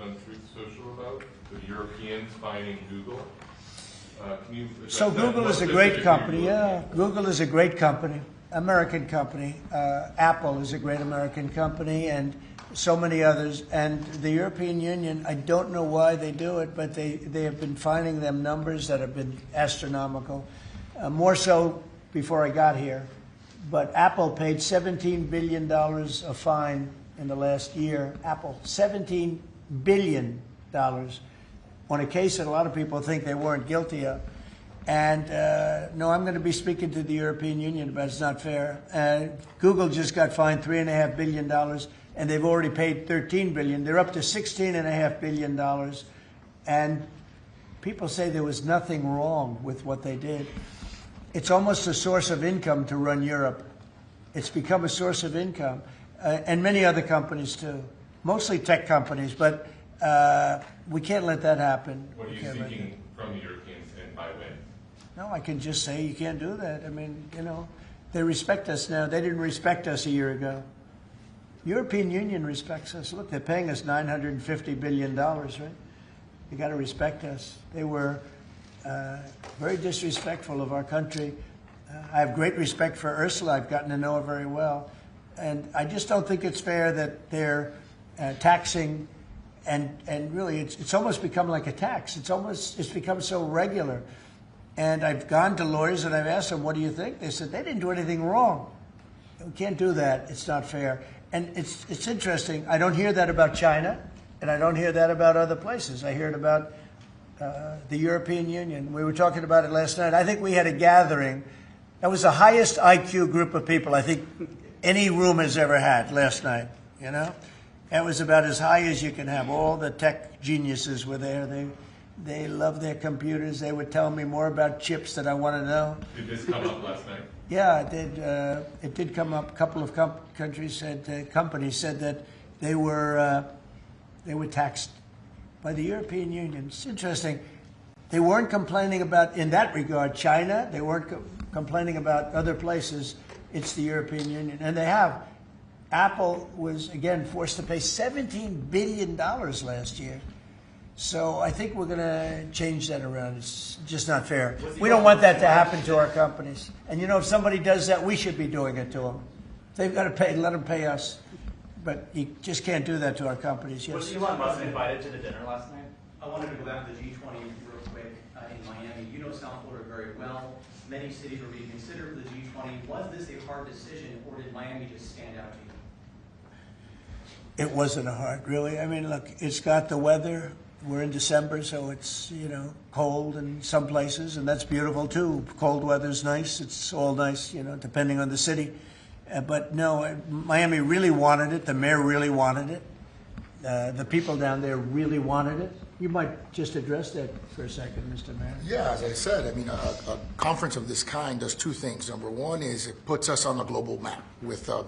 on Truth Social about, the Europeans finding Google. Can you So Google is a great company. Yeah, Google is a great company, American company. Apple is a great American company, and so many others. And the European Union, I don't know why they do it, but they have been finding them numbers that have been astronomical. More so before I got here. But Apple paid $17 billion a fine in the last year. Apple, $17 billion on a case that a lot of people think they weren't guilty of. And no, I'm going to be speaking to the European Union about it's not fair. Google just got fined $3.5 billion, and they've already paid $13 billion. They're up to $16.5 billion. And people say there was nothing wrong with what they did. It's almost a source of income to run Europe. It's become a source of income. And many other companies too, mostly tech companies, but we can't let that happen. What are you seeking from the Europeans, and by when? No, I can just say you can't do that. I mean, you know, they respect us now. They didn't respect us a year ago. European Union respects us. Look, they're paying us $950 billion, right? You got to respect us. They were very disrespectful of our country. I have great respect for Ursula. I've gotten to know her very well. And I just don't think it's fair that they're taxing, and really it's almost become like a tax. It's become so regular. And I've gone to lawyers and I've asked them, what do you think? They said, they didn't do anything wrong. We can't do that. It's not fair. And it's interesting. I don't hear that about China, and I don't hear that about other places. I hear it about the European Union. We were talking about it last night. I think we had a gathering. That was the highest IQ group of people I think any room has ever had last night, you know? That was about as high as you can have. All the tech geniuses were there. They love their computers. They would tell me more about chips that I want to know. Did this come up last night? Yeah, it did. It did come up. A couple of companies said that they were taxed by the European Union. It's interesting. They weren't complaining about, in that regard, China. They weren't complaining about other places. It's the European Union, and they have. Apple was again forced to pay $17 billion last year. So I think we're going to change that around. It's just not fair. We don't want that to happen to our companies. And you know, if somebody does that, we should be doing it to them. They've got to pay. Let them pay us. But you just can't do that to our companies. Yes. Was Elon Musk invited to the dinner last night? I wanted to go back to the G20 real quick in Miami. You know South Florida very well. Many cities are being considered for the G20. Was this a hard decision, or did Miami just stand out to you? It wasn't a hard, really. I mean, look, it's got the weather. We're in December, so it's, you know, cold in some places, and that's beautiful too. Cold weather's nice. It's all nice, you know, depending on the city. But no, Miami really wanted it. The mayor really wanted it. The people down there really wanted it. You might just address that for a second, Mr. Mayor. Yeah, as I said, I mean, a conference of this kind does two things. Number one is it puts us on the global map with